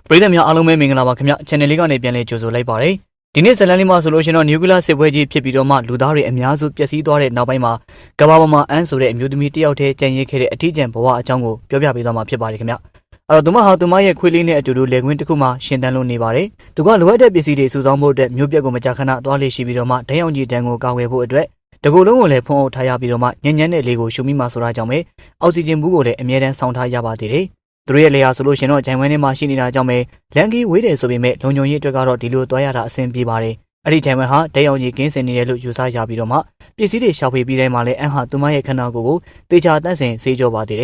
ပရိသတ်များအားလုံးပဲမင်္ဂလာပါခင်ဗျ channel လေးကနေပြန်လည်ကြိုဆိုလိုက်ပါတယ်ဒီနေ့ဇလန်လေးမှာဆိုလို့ရှိရင်တော့နျူကလ စစ်ပွဲကြီးဖြစ်ပြီးတော့မှလူသားတွေအများစုပျက်စီးသွားတဲ့နောက်ပိုင်းမှာကမ္ဘာပေါ်မှာအန်းဆိုတဲ့အမျိုးသမီးတယောက်တည်းကြံ့ရစ်ခဲ့တဲ့အထီးကျန်ဘဝအကြောင်းကိုပြောပြပေးသွားမှာဖြစ်ပါတယ်ခင်ဗျအဲ့တော့သူမဟာသူမရဲ့ခွေးလေးနဲ့အတူတူလေကွင်းတစ်ခုမှရှင်သန်လို့နေပါတယ်သူကလိုအပ်တဲ့ပစ္စည်းတွေစုဆောင်းဖို့အတွက်မျိုးပြက်ကိုမကြာခဏသွားလေရှိပြီးတော့မှဒိုင်းအောင်ကြီးတန်းကိုကာဝယ်ဖို့အတွက်တကူလုံးကိုလည်းဖုံးအုပ်ထားရပြီးတော့မှညဉ့်ညမ်းတဲ့လေကိုရှုမိမှဆိုတာကြောင့်ပဲအောက်ဆီဂျင်ဘူးကိုလည်းအမြဲတမ်းဆောင်းထားရပါသေးတယ်သူတို့ရဲ့လေယာဆိုလို့ရှင်တော့ဂျိုင်ဝမ်ထဲမှာရှိနေတာကြောင့်ပဲလန်ကီဝေးတယ်ဆိုပေမဲ့လုံခြုံရေးအတွက်ကတော့ဒီလိုသွားရတာအဆင်ပြေပါတယ်အဲ့ဒီဂျိုင်ဝမ်ဟာဒိုင်းအောင်ကြီးကင်းစင်နေတယ်လို့ယူဆရပြီးတော့မှပစ္စည်းတွေရှောက်ပေးပြီးတိုင်းမှာလည်းအန်ဟာသူမရဲ့ခန္ဓာကိုယ်ကိုတေချာတန့်စင်ဆေးကြောပါသေးတယ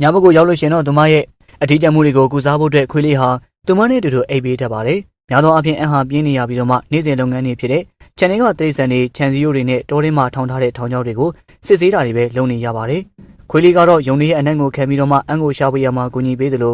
်ညဘက်ကိုရောက်လို့ရှင်တော့သူမရဲ့အထီးကျန်မှုတွေကိုကုစားဖို့အတွက်ခွေးလေးဟာသူမနဲ့တူတူအိပ်ပေးတတ်ပါတယ်များသောအားဖြင့်အန်ဟာပြင်းနေရပြီးတော့မှနေ့စဉ်လုပ်ငန်းတွေဖြစ်တဲ့ခြံထဲကတိရစ္ဆာန်တွေခြံစည်းရိုးတွေနဲ့တောထဲမှာထောင်ထားတဲ့ထောင်ချောက်တွေကိုစစ်ဆေးတာတွေပဲလုပ်နေရပါတယ်ခွေးလေးကတော့ယုံနေရဲ့အနံ့ကိုခံပြီးတော့မှအန်ကိုရှာဖွေရမှာကူညီပေးသလ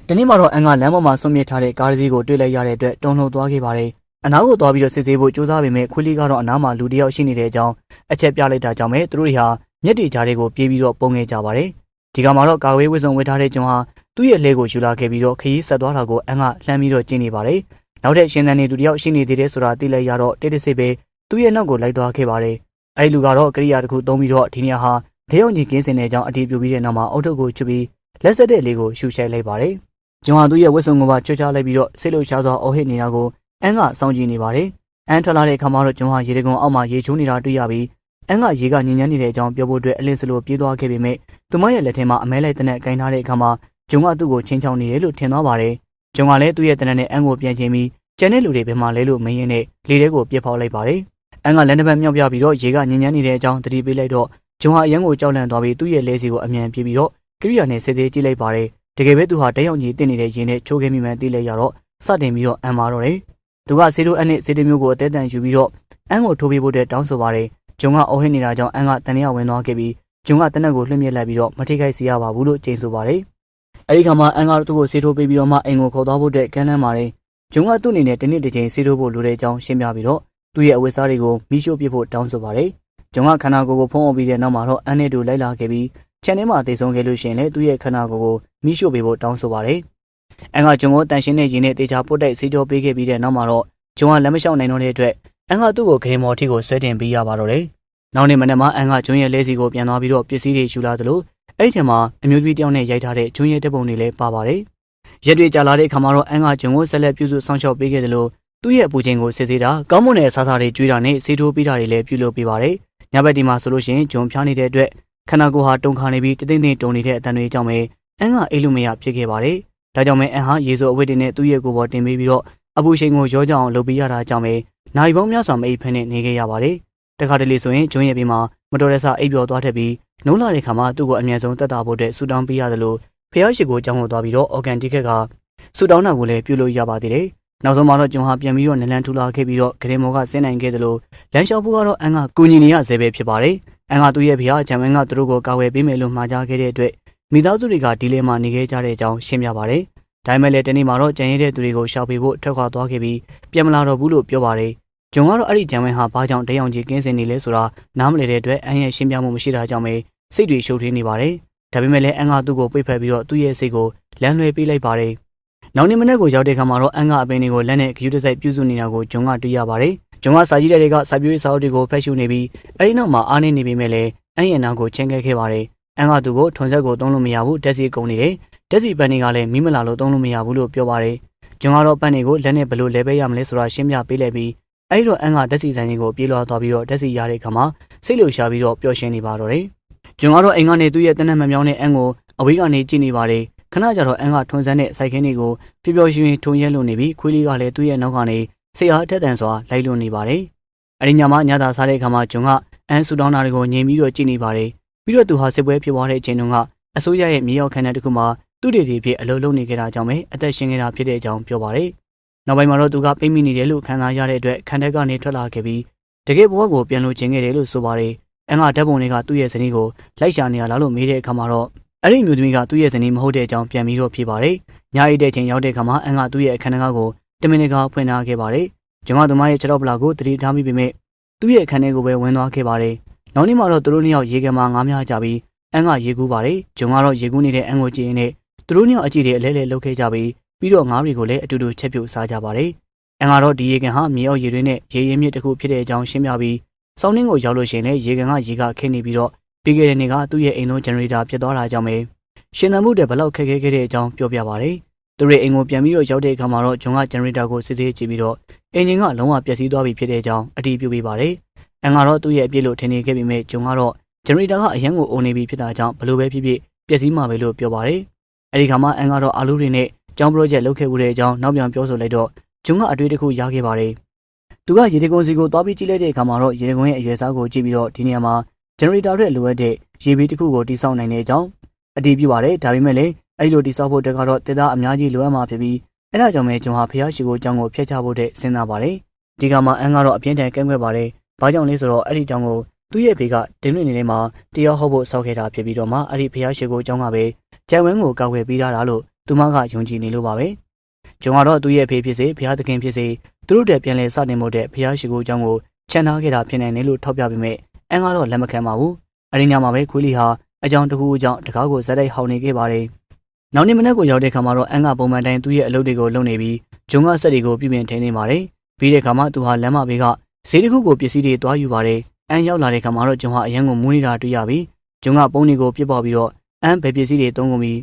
ိုဒီနေ့မှာတော့အန်ကလမ်းပေါ်မှာဆွန့်မြစ်ထားတဲ့ကားတစ်စီးကိုတွေ့လိုက်ရတဲ့အတွက်တုန်လှုပ်သွားခဲ့ပါတယ်အနားကိုသွားပြီးတော့စစ်ဆေးဖို့ကြိုးစားပေမဲ့ခွေးလေးကတော့အနားမှာလူတစ်ယောက်ရှိနေတဲ့အကြောင်းအချက်ပြလိုက်တာကြောင့်ပဲသူတို့တွေဟာမျက်တွေကြားတွေကိုပြေးပြီးတော့ပုံငယ်ကြပါတယ်ဒီကမှာတော့ကာဝေးဝစ်စုံဝစ်ထားတဲ့ကျွန်ဟာသူ့ရဲ့လဲကိုယူလာခဲ့ပြီးတော့ခရီးဆက်သွားတာကိုအန်ကလှမ်းပြီးတော့ကျင်းနေပါတယ်နောက်ထပ်ရှင်သန်နေသူတစ်ယောက်ရှိနေသေးတယ်ဆိုတာသိလိုက်ရတော့တိတ်တဆိတ်ပဲသူ့ရဲ့နောက်ကိုလိုက်သွားခဲ့ပါတယ်အဲဒီလူကတော့ကရိယာတစ်ခုသုံးပြီးတော့ဒီနေရာဟာဒေယုံကြီးကင်းစင်တဲ့အကြောင်းအတည်ပြုပြီးတဲ့နောက်မှာအုတ်ထုပ်ကိုချွတ်ပြီးလက်ဆက်တဲ့လေးကိုရှူရှိုက်လိုက်ပါတယ်ကျွန်ဟာသူ့ရဲ့ဝစ်စုံကိုပါချွတ်ချလိုက်ပြီးတော့ဆိတ်လို့ရှားစွာအော်ဟစ်နေတာကိုအန်ကစောင့်ကြည့်နေပါတယ်အန်ထွက်လာတဲ့အခါမှာတော့ကျွန်ဟာရေတံခွန်အောက်မှာရေချိုးနေတာတွေ့ရပြီးအန်ကရေကညဉ့်ညမ်းနေတဲ့အကြောင်းပြောဖို့အတွက်အလင်းစလိုပြေးသွားခဲ့ပေမဲ့သူမရဲ့လက်ထဲမှာအမဲလိုက်တဲ့နဲ့ကင်ထားတဲ့အခါမှာကျွန်ကသူ့ကိုချင်းချောင်းနေတယ်လို့ထင်သွားပါတယ်ကျွန်ကလည်းသူ့ရဲ့တနက်နဲ့အန်ကိုပြန်ချင်းပြီးကျန်တဲ့လူတွေဘယ်မှာလဲလို့မင်းရင်းနဲ့လေထဲကိုပြစ်ဖောက်လိုက်ပါတယ်အန်ကလက်တစ်ဖက်မြောက်ပြပြီးတော့ရေကညဉ့်ညမ်းနေတဲ့အကြောင်းသတိပေးလိုက်တော့ကျွန်ဟာအရန်ကိုကြောက်လန့်သွားပြီးသူ့ရဲ့လဲစီကိုအမြန်ပြေးပြီးတော့ကိရိယာနဲ့စစ်ဆေးကြည့်လိုက်ပါတယ်တကယ်ပဲသူဟာတဲရောင်ကြီးတင်နေတဲ့ရင်နဲ့ချိုးခဲမိမှန်းသိလိုက်ရတော့စတင်ပြီးတော့အန်မာတော့တယ်သူကဆေးတို့အန်နဲ့ဆေးတမျိုးကိုအသေးတန်ယူပြီးတော့အန်ကိုထိုးပေးဖို့အတွက်တောင်းဆိုပါတယ်ဂျုံကအော်ဟစ်နေတာကြောင့်အန်ကတန်ရဝင်သွားခဲ့ပြီးဂျုံကတနက်ကိုလွှင့်မြစ်လိုက်ပြီးတော့မထိခိုက်စေရပါဘူးလို့ကြိမ်ဆိုပါတယ်အဲဒီခါမှာအန်ကသူ့ကိုဆေးထိုးပေးပြီးတော့မှအိမ်ကိုခေါ်သွားဖို့အတွက်ကမ်းလှမ်းပါတယ်ဂျုံကသူ့အနေနဲ့တနေ့တစ်ချိန်ဆေးထိုးဖို့လိုတဲ့အကြောင်းရှင်းပြပြီးတော့သူ့ရဲ့အဝတ်စားတွေကိုမိရှို့ပစ်ဖို့တောင်းဆိုပါတယ်ဂျုံကခန္ဓာကိုယ်ကိုဖုံးအုပ်ပြီးတဲ့နောက်မှာတော့အန်နဲ့တူလိုက်လာခဲ့ပြီးခြံထဲမှာတိတ်ဆုံးခဲ့လို့ရှိရင်လည်းသူ့ရဲ့ခန္ဓာကိုယ်ကိုမိရှို့ပေးဖို့တောင်းဆိုပါတယ်အန်ကဂျုံကိုတန်ရှင်းတဲ့ရင်နဲ့တေချာပုတ်တိုက်ဆေးကြောပေးခဲ့ပြီးတဲ့နောက်မှာတော့ဂျုံကလက်မလျှောက်နိုင်တော့တဲ့အတွက်အန်ကသူ့ကိုဂရင်မော်ထီကိုဆွဲတင်ပေးရပါတော့တယ်နောက်နေ့မနေ့မှာအန်ကဂျုံရဲ့လဲစီကိုပြန်သွားပြီးတော့ပစ္စည်းတွေယူလာသလိုအဲ့ဒီထဲမှာအမျိုးသမီးတယောက်နဲ့ရိုက်ထားတဲ့ဂျုံရဲ့တပ်ပုံတွေလည်းပါပါတယ်ရက်တွေကြာလာတဲ့အခါမှာတော့အန်ကဂျုံကိုဆက်လက်ပြုစုစောင့်ရှောက်ပေးခဲ့တယ်လို့သူ့ရဲ့အပူချိန်ကိုစစ်ဆေးတာကောင်းမွန်တဲ့စားစားတွေကျွေးတာနဲ့ဆေးထိုးပေးတာတွေလည်းပြုလုပ်ပေးပါတယ်ညဘက်ဒီမှာဆိုလို့ရှိရင်ဂျုံဖျားနေတဲ့အတွက်ခန္ဓာကိုယ်ဟာတုန်ခါနေပြီးတသိမ့်သိမ့်တုန်နေတဲ့အတန်တွေကြောင့်ပဲအန်ကအိတ်လို့မရဖြစ်ခဲ့ပါတယ်ဒါကြောင့်ပဲအန်ဟာရေစိုးအဝတ်တွေနဲ့သူ့ရဲ့ကိုယ်ပေါ်တင်ပေးပြီးတော့အပူချိန်ကိုရောကြအောင်လုပ်ပေးရတာကြောင့်ပဲနိုင်ပေါင်းများစွာမအိပ်ဖက်နဲ့နေခဲ့ရပါတယ်တခါတလေဆိုရင်ဂျုံရဲ့ဘေးမှာမတော်တဆအိပ်ပျော်သွားတတ်ပြီးနှုံးလာတဲ့ခါမှာသူ့ကိုအမြန်ဆုံးတက်တာဖို့အတွက်ဆူတောင်းပေးရတယ်လို့ဖះရှိကိုကြောင်းဟောသွားပြီးတော့အော်ဂန်တီခက်ကဆူတောင်းတာကိုလည်းပြုလုပ်ရပါသေးတယ်နောက်ဆုံးမှာတော့ဂျုံဟာပြန်ပြီးတော့နလန်ထူလာခဲ့ပြီးတော့ဂရင်မော်ကဆင်းနိုင်ခဲ့တယ်လို့လမ်းလျှောက်ဖို့ကတော့အန်ကကူညီနေရဆဲပဲဖြစ်ပါတယ်အန်ကသူ့ရဲ့ဖះဂျမ်ဝင်းကသူတို့ကိုကာဝယ်ပေးမယ်လို့မှာကြားခဲ့တဲ့အတွက်မိသားစုတွေကဒီလေမှာနေခဲ့ကြတဲ့အကြောင်းရှင်းပြပါတယ်ဒါပေမဲ့လည်းတနေ့မှာတော့ကြံရတဲ့သူတွေကိုရှောက်ပေးဖို့ထွက်ခွာသွားခဲ့ပြီးပြန်မလာတော့ဘူးလို့ပြောပါတယ်ဂျုံကတော့အဲ့ဒီဂျမ်ဝင်းဟာဘာကြောင့်တရားအောင်ကြီးကင်းစင်နေလဲဆိုတာနားမလည်တဲ့အတွက်အန်ရဲ့ရှင်းပြမှုမရှိတာကြောင့်ပဲစိတ်တွေရှုပ်ထွေးနေပါတယ်ဒါပေမဲ့လည်းအန်ကသူ့ကိုပိတ်ဖက်ပြီးတော့သူ့ရဲ့စိတ်ကိုလမ်းလွှဲပေးလိုက်ပါတယ်နောက်နေ့မနေ့ကိုရောက်တဲ့ခါမှာတော့အန်ကအပင်တွေကိုလက်နဲ့ဂယူးတစိုက်ပြုစုနေတာကိုဂျုံကတွေ့ရပါတယ်ဂျုံကစာကြည့်တဲ့တွေကစာပြည့်စာအုပ်တွေကိုဖတ်ရှုနေပြီးအဲဒီနောက်မှာအားနေနေပေမဲ့လည်းအန်ရဲ့နာကိုချင်းခဲ့ပါတယ်အန်ကသူ့ကိုထွန်ဆက်ကိုသုံးလို့မရဘူးတက်စီကုန်နေတယ်တက်စီပန်တွေကလည်းမိမလာလို့သုံးလို့မရဘူးလို့ပြောပါတယ်ဂျုံကတော့ပန်တွေကိုလက်နဲ့ဘယ်လိုလဲပေးရမလဲဆိုတာရှင်းပြပေးလိုက်ပြီးအဲဒီတော့အန်ကတက်စီဆိုင်ကြီးကိုပြေးလွှားသွားပြီးတော့တက်စီရတဲ့ခါမှာစိတ်လှုပ်ရှားပြီးတော့ပျော်ရွှင်နေပါတော့တယ်ဂျုံကတော့အိမ်ကနေသူ့ရဲ့တနက်မမြောင်းတဲ့အန်ကိုအဝေးကနေကြည့်နေပါတယ်ခဏကြာတော့အန်ကထွန်ဆန်းတဲ့စိုက်ခင်းတွေကိုပျော်ပျော်ရွှင်ရွှင်ထုံရဲလို့နေပြီးခွေးလေးကလည်းသူ့ရဲ့နောက်ကနေစိတ်အားထက်သန်စွာလိုက်လွန်နေပါတယ်အဲဒီညမှာညသာစားတဲ့အခါမှာဂျုံကအန်ဆူတောင်းတာတွေကိုငြိမ်ပြီးတော့ကြည့်နေပါတယ်ပြီးတော့သူဟာစစ်ပွဲဖြစ်သွားတဲ့အချိန်တုန်းကအစိုးရရဲ့မြေရောက်ခန်းတဲ့တစ်ခုမှာသူ့ဒေဒီဖြစ်အလုပ်လုပ်နေကြတာကြောင့်ပဲအသက်ရှင်နေတာဖြစ်တဲ့အကြောင်းပြောပါတယ်နောက်ပိုင်းမှာတော့သူကပိတ်မိနေတယ်လို့ခံစားရတဲ့အတွက်ခန်းထဲကနေထွက်လာခဲ့ပြီးတကယ်ဘဝကိုပြန်လို့ကျင်ခဲ့တယ်လို့ဆိုပါတယ်အန်ကဓာတ်ပုံတွေကသူ့ရဲ့ဇနီးကိုလိုက်ရှာနေရလားလို့မေးတဲ့အခါမှာတော့အဲ့ဒီမျိုးသမီးကသူ့ရဲ့ဇနီးမဟုတ်တဲ့အကြောင်းပြန်ပြီးတော့ဖြေပါတယ်ညအိတ်တဲ့ချိန်ရောက်တဲ့အခါမှာအန်ကသူ့ရဲ့အခန်းထဲကိုတမင်တကာဖွင့်ထားခဲ့ပါတယ်ဂျုံကသူမရဲ့ခြေထောက်ပလာကိုတတိထားမိပေမဲ့သူ့ရဲ့အခန်းထဲကိုပဲဝင်သွားခဲ့ပါတယ်နောက်နေ့မှာတော့သူတို့နှစ်ယောက်ရေကန်မှာငားများကြပြီးအန်ကရေကူးပါတယ်ဂျုံကတော့ရေကူးနေတဲ့အန်ကိုကြည့်ရင်းနဲ့သူတို့နှစ်ယောက်အကြည့်တွေအလဲလဲလှုပ်ခဲ့ကြပြီး ပြီးတော့ငါးတွေကိုလည်းအတူတူချက်ပြုတ်စားကြပါတယ်။အန်ကတော့ဒီရေကန်ဟာမြေအောက်ရေတွင်းနဲ့ရေရင်းမြစ်တစ်ခုဖြစ်တဲ့အကြောင်းရှင်းပြပြီးစောင်းနှင်းကိုရောက်လို့ရှိရင်လည်းရေကန်ကရေကခင်းနေပြီးတော့ပြီးခဲ့တဲ့နေ့ကသူ့ရဲ့အိမ်လုံးဂျန်နရေတာပြတ်သွားတာကြောင့်ပဲရှင်သန်မှုတွေဘလောက်ခက်ခဲခဲ့တဲ့အကြောင်းပြောပြပါတယ်။သူရဲ့အိမ်ကိုပြန်ပြီးတော့ရောက်တဲ့အခါမှာတော့ဂျွန်ကဂျန်နရေတာကိုစစ်ဆေးကြည့်ပြီးတော့အင်ဂျင်ကလုံးဝပျက်စီးသွားပြီဖြစ်တဲ့အကြောင်းအတည်ပြုပေးပါတယ်။အန်ကတော့သူ့ရဲ့အပြစ်လို့ထင်နေခဲ့ပေမဲ့ဂျွန်ကတော့ဂျန်နရေတာကအရန်ကိုအိုနေပြီဖြစ်တာကြောင့်ဘလို့ပဲဖြစ်ဖြစ်ပျက်စီးမှာပဲလို့ပြောပါတယ်။အဲဒီခါမှာအန်ကတော့အာလူတွေနဲ့ကျောင်း project လုပ်ခဲ့မှုတဲ့အကြောင်းနောက်ပြန်ပြောဆိုလိုက်တော့ဂျွန်ကအတွေ့တစ်ခုရခဲ့ပါတယ်။သူကရေတကွန်စီကိုသွားပြီးကြည့်လိုက်တဲ့အခါမှာတော့ရေတကွန်ရဲ့အရွယ်စားကိုကြည့်ပြီးတော့ဒီနေရာမှာဂျန်နရေတာရဲ့လိုအပ်တဲ့ရေဘေးတစ်ခုကိုတိစောက်နိုင်တဲ့အကြောင်းအတည်ပြုပါတယ်။ဒါပေမဲ့လည်းအဲ့လိုတိစောက်ဖို့တက်ကတော့တေသားအများကြီးလိုအပ်မှာဖြစ်ပြီးအဲ့ဒါကြောင့်ပဲဂျွန်ဟာဖျားရှိကိုအကြောင်းကိုဖျက်ချဖို့တဲ့စဉ်းစားပါတယ်။ဒီကမှာအန်ကတော့အပြင်းထန်ကန့်ကွက်ပါတယ်။ဘာကြောင့်လဲဆိုတော့အဲ့ဒီအကြောင်းကိုသူ့ရဲ့ဖေကတင်းလွင့်နေတဲ့မှာတရားဟောဖို့စောက်ခဲ့တာဖြစ်ပြီးတော့မှအဲ့ဒီဖျားရှိကိုအကြောင်းကပဲကျန်ဝင်းကိုကောက်ွယ်ပေးထားတာလို့သူမကယုံကြည်နေလို့ပါပဲ။ဂျွန်ကတော့သူ့ရဲ့ဖေဖြစ်စေဖျားသခင်ဖြစ်စေသူတို့တဲ့ပြန်လဲစတင်ဖို့တဲ့ဖျားရှိကိုအကြောင်းကိုချန်ထားခဲ့တာဖြစ်နိုင်တယ်လို့ထောက်ပြပေမဲ့အန်ကတော့လက်မခံပါဘူး။အဲ့ဒီညမှာပဲခွေးလီဟာအကြောင်းတစ်ခုအကြောင်းတကားကိုဇက်တိုက်ဟောင်းနေခဲ့ပါတယ်။နောက်နေ့မနက်ကိုရောက်တဲ့ခါမှာတော့အန်ကပုံမှန်တိုင်းသူ့ရဲ့အလုပ်တွေကိုလုပ်နေပြီးဂျွန်ကစက်တွေကိုပြုပြင်ထိန်းနေပါတယ်။ပြီးတဲ့ခါမှာသူဟာလမ်းမဘေးကဈေးတစ်ခုကိုပစ္စည်းတွေတွားယူပါတယ်။အန်ရောက်လာတဲ့ခါမှာတော့ဂျွန်ဟာအရန်ကိုမူးနေတာတွေ့ရပြီးဂျွန်ကပုံတွေကိုပြစ်ပေါက်ပြီးတော့အန်ဘယ်ပစ္စည်းတွေသုံးကုန်ပြီး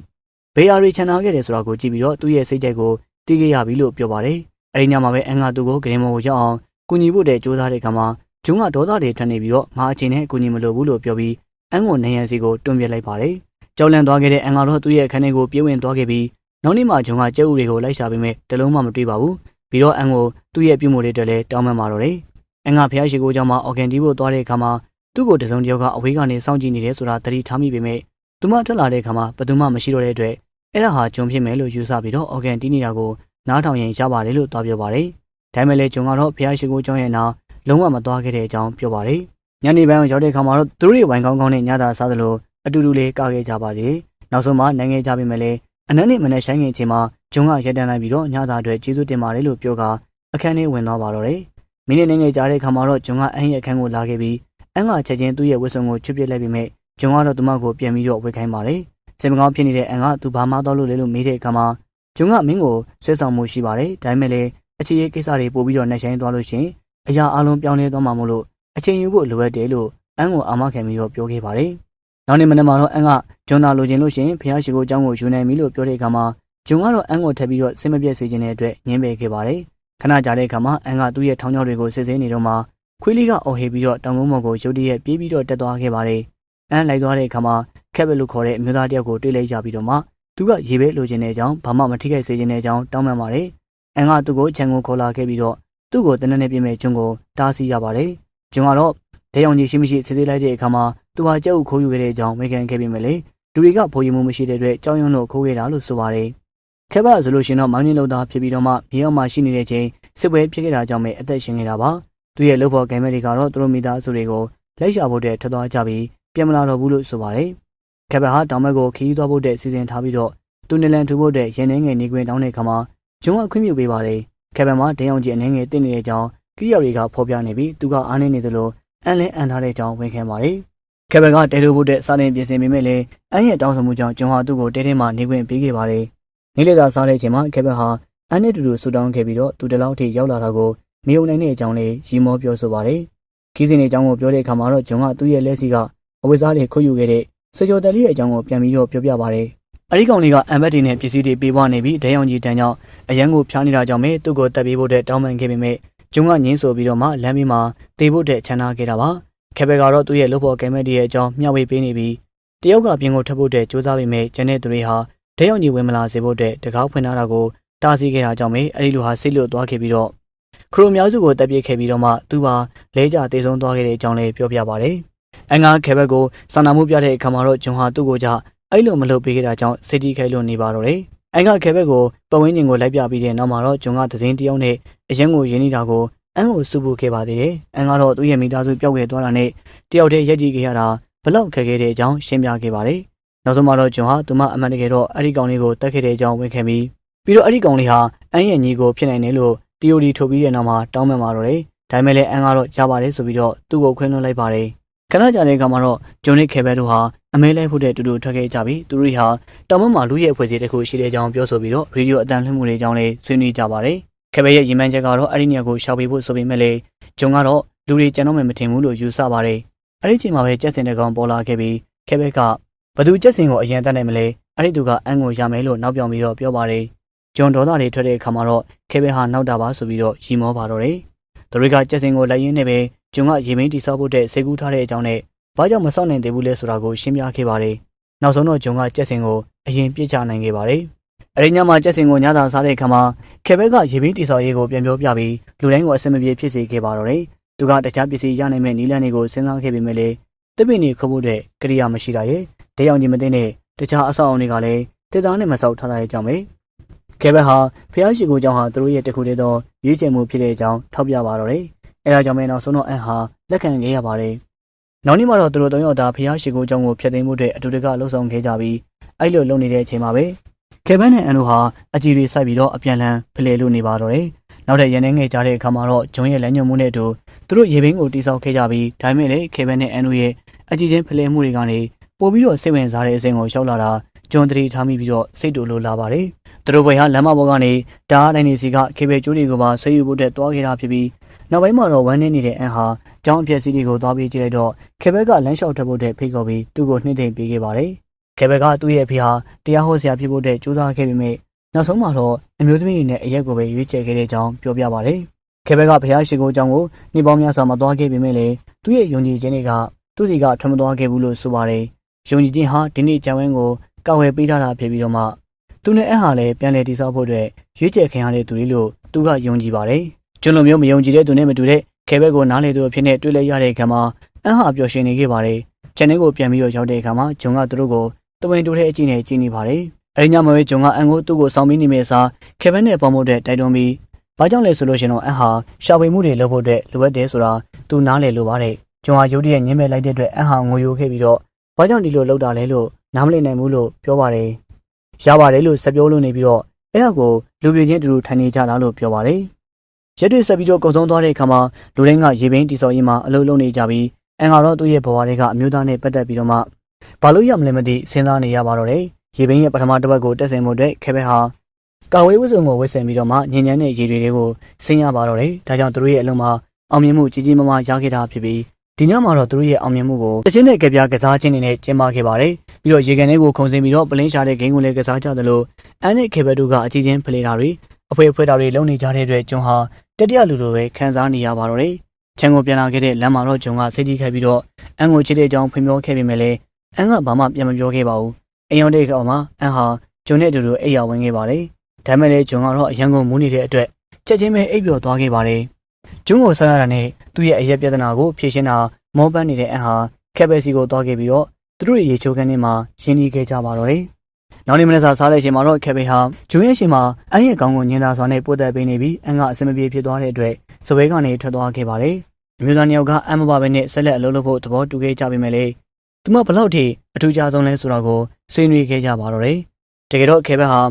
ဘေးယာရီချန်နာခဲ့တယ်ဆိုတာကိုကြည့်ပြီးတော့သူ့ရဲ့စိတ်ကြိုက်ကိုတီးခဲ့ရပြီလို့ပြောပါတယ်။အဲဒီညမှာပဲအန်ကသူ့ကိုဂရင်မော်ကိုရောက်အောင်ကူညီဖို့တဲ့ကြိုးစားတဲ့ခါမှာဂျွန်ကဒေါသတွေထွက်နေပြီးတော့ငါအချိန်နဲ့ကူညီမလို့ဘူးလို့ပြောပြီးအန်ကိုနေရန်စီကိုတွန်းပြလိုက်ပါတယ်။ကြောက်လန့်သွားခဲ့တဲ့အန်ကတော့သူ့ရဲ့အခန်းထဲကိုပြေးဝင်သွားခဲ့ပြီးနောက်နေ့မှဂျွန်ကကျဲဥတွေကိုလိုက်ရှာပေးမဲ့တလုံးမှမတွေ့ပါဘူး။ပြီးတော့အန်ကိုသူ့ရဲ့ပြုမှုတွေတက်လဲတောင်းပန်ပါတော့တယ်။အန်ကဖျားရှိကိုကြောင့်မှအော်ဂန်တီးဖို့သွားတဲ့အခါမှာသူ့ကိုတစုံတစ်ယောက်ကအဝေးကနေစောင့်ကြည့်နေတယ်ဆိုတာသတိထားမိပေမဲ့သူမထွက်လာတဲ့အခါမှာဘယ်သူမှမရှိတော့တဲ့အတွက်အဲ့ဒါဟာဂျွန်ဖြစ်မယ်လို့ယူဆပြီးတော့အော်ဂန်တီးနေတာကိုနားထောင်ရင်ရပါတယ်လို့သွားပြောပါတယ်။ဒါပေမဲ့လည်းဂျွန်ကတော့ဖျားရှိကိုကြောင့်ရဲ့နာလုံးဝမသွားခဲ့တဲ့အကြောင်းပြောပါတယ်။ညနေပိုင်းရောက်တဲ့အခါမှာတော့သူတို့တွေဝိုင်ကောင်းကောင်းနဲ့ညသာစားသလိုအတူတူလေးကာခဲ့ကြပါသေးတယ်။နောက်ဆုံးမှနိုင်ငံကြပြီမဲ့လည်းအနက်နဲ့မနဲ့ဆိုင်ငင်ချင်းမှာဂျွန်ကရက်တန်းလိုက်ပြီးတော့ညသာအတွက်ကျေးဇူးတင်ပါတယ်လို့ပြောကအခန်းထဲဝင်သွားပါတော့တယ်။မိနစ်နဲ့ငယ်ကြာတဲ့အခါမှာတော့ဂျွန်ကအန်ရဲ့အခန်းကိုလာခဲ့ပြီးအန်ကချက်ချင်းသူ့ရဲ့ဝတ်စုံကိုချွတ်ပစ်လိုက်ပြီးမဲ့ဂျွန်ကတော့သူမကိုပြန်ပြီးတော့ဝေခိုင်းပါတယ်။စင်မကောင်းဖြစ်နေတဲ့အန်ကသူဘာမှတော့လို့လဲလို့မေးတဲ့အခါမှာဂျွန်ကမင်းကိုဆွဲဆောင်မှုရှိပါတယ်။ဒါပေမဲ့လည်းအခြေရေးကိစ္စတွေပို့ပြီးတော့နှက်ဆိုင်သွားလို့ရှင်အရာအလုံးပြောင်းလဲသွားမှာမို့လို့အချိန်ယူဖို့လိုအပ်တယ်လို့အန်ကိုအာမခံပြီးတော့ပြောခဲ့ပါတယ်။နောက်နေ့မနက်မှာတော့အန်ကဂျွန်သာလိုချင်လို့ရှင်ဖျားရှိခိုးအကြောင်းကိုယူနိုင်ပြီလို့ပြောတဲ့အခါမှာဂျွန်ကတော့အန်ကိုထပ်ပြီးတော့စိတ်မပြတ်စေခြင်းတဲ့အတွက်ညှင်းပယ်ခဲ့ပါတယ်။ခဏကြာတဲ့အခါမှာအန်ကသူ့ရဲ့ထောင်းချောက်တွေကိုစစ်ဆေးနေတော့မှခွေးလေးကအော်ဟစ်ပြီးတော့တောင်ကုန်းပေါ်ကိုရုတ်တရက်ပြေးပြီးတော့တက်သွားခဲ့ပါတယ်။အန်လိုက်သွားတဲ့အခါမှာခက်ဘက်လို့ခေါ်တဲ့အမျိုးသားတယောက်ကိုတွေ့လိုက်ကြပြီးတော့မှသူကရေပဲလိုချင်တဲ့အကြောင်းဘာမှမထိခိုက်စေချင်တဲ့အကြောင်းတောင်းပန်ပါတယ်။အန်ကသူ့ကိုခြံကိုခေါ်လာခဲ့ပြီးတော့သူ့ကိုတနက်နေ့ပြင်မဲ့ဂျွန်ကိုတားဆီးရပါတယ်။ဂျွန်ကတော့တဲအောင်ကြီးရှိမရှိစစ်ဆေးလိုက်တဲ့အခါမှာသူဟာကြောက်ခိုးယူခဲ့တဲ့အကြောင်းဝန်ခံခဲ့ပြီးမှလေလူတွေကဖိုးယူမှုမရှိတဲ့အတွက်ကြောက်ရွံ့လို့ခိုးခဲ့တာလို့ဆိုပါတယ်။ခက်ဘဆိုလို့ရှင်တော့မောင်နှင်းလောက်သားဖြစ်ပြီးတော့မှမြေအောက်မှာရှိနေတဲ့ချိန်စစ်ပွဲဖြစ်ခဲ့တာကြောင့်ပဲအသက်ရှင်နေတာပါ။သူရဲ့လုပ်ဖို့ကံမဲ့တွေကတော့သူတို့မိသားစုတွေကိုလိုက်ရှာဖို့တဲ့ထွက်သွားကြပြီးပြန်မလာတော့ဘူးလို့ဆိုပါတယ်။ခက်ဘဟာတောင်ဘက်ကိုခီးသွားဖို့တဲ့စီစဉ်ထားပြီးတော့သူနေလန်ထူဖို့တဲ့ရန်နေငယ်နေခွင့်တောင်းတဲ့အခါမှာဂျွန်ကခွင့်ပြုပေးပါတယ်။ခက်ဘမှာဒိန်းအောင်ကြီးအနေငယ်တင်နေတဲ့အကြောင်းကိရိယာတွေကဖော်ပြနေပြီးသူကအားနေနေသလိုအန်လဲအန်ထားတဲ့အကြောင်းဝန်ခံပါတယ်။ခက်ဘကတဲထိုးဖို့တဲ့စာတင်ပြင်ဆင်ပေမဲ့လည်းအန်ရဲ့တောင်းဆိုမှုကြောင့်ဂျွန်ဟာသူ့ကိုတဲထဲမှာနေခွင့်ပေးခဲ့ပါတယ်။နေ့လည်သာစားတဲ့အချိန်မှာခက်ဘဟာအန်နဲ့တူတူဆူတောင်းခဲ့ပြီးတော့သူတလောက်ထိရောက်လာတာကိုမယုံနိုင်တဲ့အကြောင်းလေးရီမောပြောဆိုပါတယ်။ခီးစင်ရဲ့အကြောင်းကိုပြောတဲ့အခါမှာတော့ဂျွန်ကသူ့ရဲ့လက်စီကအဝိစားတွေခုတ်ယူခဲ့တဲ့ဆွေကျော်တယ်လေးရဲ့အကြောင်းကိုပြန်ပြီးတော့ပြောပြပါတယ်။အဲဒီကောင်လေးကအန်ဘက်တီနဲ့ပစ္စည်းတွေပေးပွားနေပြီးဒဲအောင်ကြီးတန်းကြောင့်အရန်ကိုဖျားနေတာကြောင့်ပဲသူ့ကိုတက်ပေးဖို့တဲ့တောင်းပန်ခဲ့ပေမဲ့ဂျွန်ကငင်းဆိုပြီးတော့မှလမ်းဘေးမှာတေဖို့တဲ့ချန်နာခဲ့တာပါ။ခက်ဘက်ကတော့သူ့ရဲ့လုပ်ဖို့ကဲမဲ့တီရဲ့အကြောင်းမျှဝေပေးနေပြီးတယောက်ကပြင်ကိုထပ်ဖို့တဲ့စူးစမ်းပေမဲ့ကျန်တဲ့သူတွေဟာဒဲအောင်ကြီးဝင်မလာစေဖို့တဲ့တကားဖွင့်ထားတာကိုတားဆီးခဲ့တာကြောင့်ပဲအဲဒီလိုဟာစိတ်လွတ်သွားခဲ့ပြီးတော့ခရိုမျိုးစုကိုတက်ပြစ်ခဲ့ပြီးတော့မှသူပါလဲကျတေဆုံးသွားခဲ့တဲ့အကြောင်းလေးပြောပြပါတယ်။အန်ကခက်ဘက်ကိုစာနာမှုပြတဲ့အခါမှာတော့ဂျွန်ဟာသူ့ကိုကြအဲ့လိုမလုပ်ပေးခဲ့တာကြောင့်စိတ်ကြီးခဲလို့နေပါတော့တယ်။အန်ကခက်ဘက်ကိုပတ်ဝန်းကျင်ကိုလိုက်ပြပြီးတဲ့နောက်မှာတော့ဂျွန်ကသင်းတယောက်နဲ့အရင်ကိုရင်းနေတာကိုအန်ကိုစုဖို့ခဲ့ပါသေးတယ်။အန်ကတော့သူ့ရဲ့မိသားစုပျောက်ခဲ့သွားတာနဲ့တယောက်တည်းရက်ကြည့်ခဲ့ရတာဘလောက်ခက်ခဲတဲ့အကြောင်းရှင်းပြခဲ့ပါတယ်။နောက်ဆုံးမှာတော့ဂျွန်ဟာသူမအမှန်တကယ်တော့အဲ့ဒီကောင်လေးကိုတတ်ခဲ့တဲ့အကြောင်းဝန်ခံပြီးတော့အဲ့ဒီကောင်လေးဟာအန်ရဲ့ညီကိုဖြစ်နိုင်တယ်လို့တီယိုဒီထုတ်ပြီးတဲ့နောက်မှာတောင်းပန်ပါတော့တယ်။ဒါပေမဲ့လည်းအန်ကတော့ရပါတယ်ဆိုပြီးတော့သူ့ကိုခွင့်လွှတ်လိုက်ပါတယ် ခဏကြာတဲ့အခါမှာတော့ဂျွန်နဲ့ခေဘဲတို့ဟာအမဲလဲဖို့တဲ့တူတူထွက်ခဲ့ကြပြီးသူတို့ဟာတောင်မမှာလူရဲ့အဖွဲ့အစည်းတစ်ခုရှိတဲ့အကြောင်းပြောဆိုပြီးတော့ရေဒီယိုအတန်လှည့်မှုတွေအကြောင်းလေးဆွေးနွေးကြပါတယ်ခေဘဲရဲ့ရည်မှန်းချက်ကတော့အဲ့ဒီနေရာကိုရှောက်ပေးဖို့ဆိုပေမဲ့လေဂျွန်ကတော့လူတွေကြံတော့မယ်မထင်ဘူးလို့ယူဆပါတယ်အဲ့ဒီချိန်မှာပဲကြက်စင်တကောင်ပေါ်လာခဲ့ပြီးခေဘဲကဘသူကြက်စင်ကိုအရင်တက်နိုင်မလဲအဲ့ဒီသူကအန်ကိုရမယ်လို့နောက်ပြောင်ပြီးတော့ပြောပါတယ်ဂျွန်ဒေါသတွေထွက်တဲ့အခါမှာတော့ခေဘဲဟာနောက်တာပါဆိုပြီးတော့ရီမောပါတော့တယ်သူတွေကကြက်စင်ကိုလိုက်ရင်းနဲ့ပဲဂျွန်ကရေမင်းတိဆောက်ဖို့တဲ့စိတ်ကူးထားတဲ့အကြောင်းနဲ့ဘာကြောင့်မဆောက်နိုင်သေးဘူးလဲဆိုတာကိုရှင်းပြခဲ့ပါတယ်နောက်ဆုံးတော့ဂျွန်ကကြက်စင်ကိုအရင်ပြစ်ချနိုင်ခဲ့ပါတယ်အဲ့ဒီညမှာကြက်စင်ကိုညသာစားတဲ့အခါမှာခေဘဲကရေမင်းတိဆောက်ရေးကိုပြန်ပြောပြပြီးလူတိုင်းကိုအဆင်မပြေဖြစ်စေခဲ့ပါတော့တယ်သူကတခြားပစ္စည်းရနိုင်မဲ့နီးလန်းတွေကိုစဉ်းစားခဲ့ပေမဲ့လေတပည့်နေခုတ်ဖို့တဲ့ကရိယာမရှိတာရဲ့တယောက်ကြီးမသိတဲ့တခြားအဆောက်အအုံတွေကလည်းတစ်သားနဲ့မဆောက်ထားတဲ့အကြောင်းပဲခေဘဲဟာဖျားရှိကိုကြောင့်ဟာသူတို့ရဲ့တခုတည်းသောရွေးချယ်မှုဖြစ်တဲ့အကြောင်းထောက်ပြပါတော့တယ်အဲဒါကြောင့်ပဲနောက်ဆုံးတော့အန်ဟာလက်ခံခဲ့ရပါတယ်နောက်နေ့မှာတော့သူတို့၃ယောက်သားဖျားရှိကိုကြောင့်ကိုဖျက်သိမ်းမှုတဲ့အတူတကလှုပ်ဆောင်ခဲ့ကြပြီးအဲ့လိုလုပ်နေတဲ့အချိန်မှာပဲခေဘဲနဲ့အန်တို့ဟာအကြီးတွေစိုက်ပြီးတော့အပြန်လန်းဖလှယ်လို့နေပါတော့တယ်နောက်တဲ့ရန်နေငယ်ကြတဲ့အခါမှာတော့ဂျွန်ရဲ့လက်ညှိုးမှုနဲ့အတူသူတို့ရေဘင်းကိုတိဆောက်ခဲ့ကြပြီးဒါပေမဲ့လေခေဘဲနဲ့အန်တို့ရဲ့အကြီးချင်းဖလှယ်မှုတွေကနေပို့ပြီးတော့စိတ်ဝင်စားတဲ့အစဉ်ကိုရှောက်လာတာဂျွန်တရီထားမိပြီးတော့စိတ်တူလိုလာပါတယ်သူတို့ဘွေဟာလမ်းမပေါ်ကနေဓာတ်တိုင်းနေစီကခေဘဲကျိုးတွေကိုပါဆွေးယူဖို့တဲ့တွားခဲ့တာဖြစ်ပြီးနောက်ပိုင်းမှာတော့ဝမ်းနေနေတဲ့အန်ဟာကျောင်းအပြည့်စီးတွေကိုသွားပြီးကြည့်လိုက်တော့ခေဘဲကလမ်းလျှောက်ထွက်ဖို့တဲ့ဖိတ်ခေါ်ပြီးသူ့ကိုနှိမ့်သိမ့်ပေးခဲ့ပါတယ်ခေဘဲကသူ့ရဲ့အဖေဟာတရားဟောဆရာဖြစ်ဖို့တဲ့ကြိုးစားခဲ့ပေမဲ့နောက်ဆုံးမှာတော့အမျိုးသမီးတွေနဲ့အရက်ကိုပဲရွေးချယ်ခဲ့တဲ့အကြောင်းပြောပြပါတယ်ခေဘဲကဘုရားရှိခိုးကျောင်းကိုနှစ်ပေါင်းများစွာမသွားခဲ့ပေမဲ့လေသူ့ရဲ့ယုံကြည်ခြင်းတွေကသူ့စီကထွက်မသွားခဲ့ဘူးလို့ဆိုပါတယ်ယုံကြည်ခြင်းဟာဒီနေ့ကျောင်းဝင်းကိုကောက်ဝယ်ပေးထားတာဖြစ်ပြီးတော့မှသူနဲ့အန်ဟာလည်းပြန်လည်တည်ဆောက်ဖို့အတွက်ရွေးချယ်ခံရတဲ့သူတွေလို့သူကယုံကြည်ပါတယ်ကျွန်လိုမျိုးမယုံကြည်တဲ့သူနဲ့မတူတဲ့ခေဘဲကိုနားလေသူအဖြစ်နဲ့တွေ့လဲရတဲ့အခါမှာအန်ဟာပျော်ရွှင်နေခဲ့ပါတယ်ချန်နယ်ကိုပြန်ပြီးတော့ရောက်တဲ့အခါမှာဂျွန်ကသူတို့ကိုတဝင်းတိုးတဲ့အကြည့်နဲ့ကြည့်နေပါတယ်အဲဒီညမှာပဲဂျွန်ကအန်ကိုသူ့ကိုစောင်းပြီးနေမယ့်အစားခေဘဲနဲ့ပေါင်းဖို့တဲ့တိုက်တွန်းပြီးဘာကြောင့်လဲဆိုလို့ရှင်တော့အန်ဟာရှာဖွေမှုတွေလုပ်ဖို့အတွက်လိုအပ်တယ်ဆိုတာသူနားလေလို့ပါတယ်ဂျွန်ဟာရုတ်တရက်ညှင်းမဲ့လိုက်တဲ့အတွက်အန်ဟာငိုယိုခဲ့ပြီးတော့ဘာကြောင့်ဒီလိုလုပ်တာလဲလို့နားမလည်နိုင်ဘူးလို့ပြောပါတယ်ရပါတယ်လို့ဆက်ပြောလို့နေပြီးတော့အဲ့ဒါကိုလူပြင်းချင်းတူတူထိုင်နေကြတာလို့ပြောပါတယ်ရက်တွေဆက်ပြီးတော့ကုံဆုံးသွားတဲ့အခါမှာလူတိုင်းကရေဘင်းတီဆော်ရေးမှာအလုပ်လုပ်နေကြပြီးအန်ကတော့သူ့ရဲ့ဘဝတွေကအမျိုးသားနဲ့ပတ်သက်ပြီးတော့မှဘာလို့ရမလဲမသိစဉ်းစားနေရပါတော့တယ်ရေဘင်းရဲ့ပထမတစ်ပတ်ကိုတက်ဆင်မှုအတွက်ခေဘဲဟာကာဝေးဝစုံကိုဝစ်ဆင်ပြီးတော့မှညဉ့်ညမ်းတဲ့ရေတွေကိုဆင်းရပါတော့တယ်ဒါကြောင့်သူတို့ရဲ့အလုံးမှာအောင်မြင်မှုကြီးကြီးမားမားရခဲ့တာဖြစ်ပြီးဒီညမှာတော့သူတို့ရဲ့အောင်မြင်မှုကိုတချင်းနဲ့ကြပြကစားခြင်းတွေနဲ့ကျင်းပခဲ့ပါတယ်ပြီးတော့ရေကန်တွေကိုခုံစင်ပြီးတော့ပလင်းရှာတဲ့ဂိမ်းကိုလည်းကစားကြသလိုအန်နဲ့ခေဘဲတို့ကအကြီးချင်းဖလှယ်တာတွေအဖွဲဖွဲတာတွေလုပ်နေကြတဲ့အတွက်ဂျွန်ဟာတတိယလူလိုပဲခံစားနေရပါတော့တယ်ချန်ကိုပြန်လာခဲ့တဲ့လမ်းမှာတော့ဂျွန်ကစိတ်ကြီးခဲ့ပြီးတော့အန်ကိုချစ်တဲ့အကြောင်းဖွင့်ပြောခဲ့ပေမဲ့လည်းအန်ကဘာမှပြန်မပြောခဲ့ပါဘူးအိမ်ရောက်တဲ့အခါမှာအန်ဟာဂျွန်နဲ့အတူတူအိပ်ယာဝင်ခဲ့ပါတယ်ဒါပေမဲ့လည်းဂျွန်ကတော့အရန်ကုန်မူးနေတဲ့အတွက်ချက်ချင်းပဲအိပ်ပျော်သွားခဲ့ပါတယ်ဂျွန်ကိုဆန်းရတာနဲ့သူ့ရဲ့အရက်ပြဿနာကိုဖြေရှင်းတာမောပန်းနေတဲ့အန်ဟာခက်ပဲစီကိုသွားခဲ့ပြီးတော့သူတို့ရေချိုးခန်းထဲမှာရင်းနှီးခဲ့ကြပါတော့တယ်နောက်နေ့မနေ့စားတဲ့အချိန်မှာတော့ခက်ပဲဟာဂျွန်ရဲ့ရှင်မှာအန်ရဲ့ကောင်းကိုညင်သာစွာနဲ့ပို့သက်ပေးနေပြီးအန်ကအဆင်မပြေဖြစ်သွားတဲ့အတွက်စပွဲကနေထွက်သွားခဲ့ပါတယ်အမျိုးသားနှစ်ယောက်ကအန်မပါပဲနဲ့ဆက်လက်အလုပ်လုပ်ဖို့သဘောတူခဲ့ကြပေမဲ့လည်းသူမဘလောက်ထိအထူးခြားဆုံးလဲဆိုတာကိုဆွေးနွေးခဲ့ကြပါတော့တယ်တကယ်တော့ခေဘဲဟာ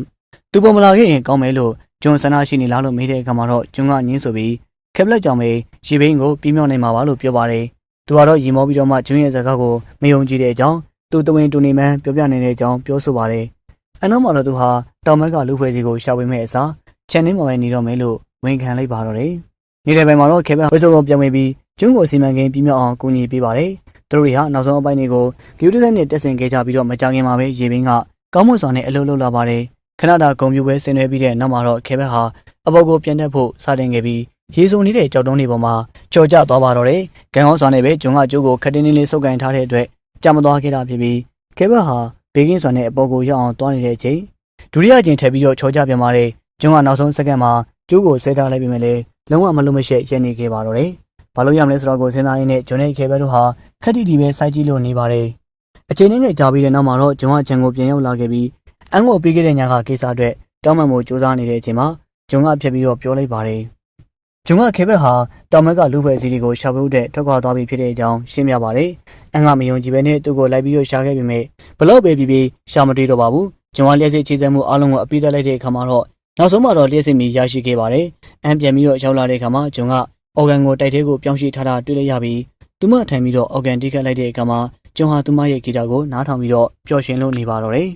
သူပေါ်မလာခဲ့ရင်ကောင်းမယ်လို့ဂျွန်ဆန္ဒရှိနေလားလို့မေးတဲ့အခါမှာတော့ဂျွန်ကညင်းဆိုပြီးခေဘလက်ကြောင့်ပဲရေဘင်းကိုပြင်းမြောက်နိုင်မှာပါလို့ပြောပါတယ်သူကတော့ရီမောပြီးတော့မှဂျွန်ရဲ့စကားကိုမယုံကြည်တဲ့အကြောင်းသူတဝင်းတူနေမှန်းပြောပြနေတဲ့အကြောင်းပြောဆိုပါတယ်အနောက်မှာတော့သူဟာတောင်ဘက်ကလူဖွဲ့စီကိုရှာဖွေမဲ့အစားချန်နင်းမှာပဲနေတော့မယ်လို့ဝန်ခံလိုက်ပါတော့တယ်နေတဲ့ဘက်မှာတော့ခေဘဝိစုံကိုပြန်ဝင်ပြီးဂျွန်ကိုစီမံကိန်းပြင်းမြောက်အောင်ကူညီပေးပါတယ်သူတို့တွေဟာနောက်ဆုံးအပိုင်းတွေကိုဂီယူတစ်နဲ့တက်ဆင်ခဲ့ကြပြီးတော့မကြခင်မှာပဲရေဘင်းကကောင်းမွန်စွာနဲ့အလုပ်လုပ်လာပါတယ်ခဏတာဂုံပြူပဲဆင်နွှဲပြီးတဲ့နောက်မှာတော့ခေဘက်ဟာအပေါ်ကိုပြန်တက်ဖို့စတင်ခဲ့ပြီးရေစုံနေတဲ့ကြောက်တုံးတွေပေါ်မှာကြော်ကျသွားပါတော့တယ်။ကံကောင်းစွာနဲ့ပဲဂျွန်ကကျိုးကိုခက်တင်းလေးဆုပ်ကန်ထားတဲ့အတွက်ကြာမသွားခဲ့တာဖြစ်ပြီးခေဘက်ဟာဘေးကင်းစွာနဲ့အပေါ်ကိုရောက်အောင်တွားနေတဲ့အချိန်ဒုတိယအကြိမ်ထပ်ပြီးတော့ချောကြပြန်ပါတယ်။ဂျွန်ကနောက်ဆုံးစက္ကန့်မှာကျိုးကိုဆွဲထားလိုက်ပြီးမှလည်းလုံးဝမလွတ်မရှက်ရပ်နေခဲ့ပါတော့တယ်။ဘာလို့ရမလဲဆိုတော့ကိုစဉ်းစားရင်းနဲ့ဂျွန်နဲ့ခေဘက်တို့ဟာခက်တီတီပဲစိုက်ကြည့်လို့နေပါတယ်။အချိန်နဲ့ကြာပြီးတဲ့နောက်မှာတော့ဂျွန်ကချန်ကိုပြန်ရောက်လာခဲ့ပြီးအန်ကိုပြီးခဲ့တဲ့ညကကိစ္စအတွက်တောင်းပန်မှုစူးစမ်းနေတဲ့အချိန်မှာဂျွန်ကဖြတ်ပြီးတော့ပြောလိုက်ပါတယ်။ဂျွန်ကခေဘက်ဟာတောင်ဘက်ကလူဖွဲ့စည်းတွေကိုရှာဖွေဖို့ထွက်ခွာသွားပြီဖြစ်တဲ့အကြောင်းရှင်းပြပါတယ်။အန်ကမယုံကြည်ပဲနဲ့သူ့ကိုလိုက်ပြီးတော့ရှာခဲ့ပေမဲ့ဘလောက်ပဲပြီးရှာမတွေ့တော့ပါဘူး။ဂျွန်ကလျှက်စစ်ချေစဲမှုအားလုံးကိုအပိတက်လိုက်တဲ့အခါမှာတော့နောက်ဆုံးမှာတော့လျှက်စစ်မီရရှိခဲ့ပါတယ်။အန်ပြန်ပြီးတော့ရောက်လာတဲ့အခါမှာဂျွန်ကအော်ဂန်ကိုတိုက်သေးကိုပြောင်းရွှေ့ထားတာတွေ့လိုက်ရပြီး သူမထိုင်ပြီးတော့အော်ဂန်တီးကပ်လိုက်တဲ့အခါမှာကျွန်ဟာသူမရဲ့ဂီတာကိုနားထောင်ပြီးတော့ပျော်ရွှင်လို့နေပါတော့တယ်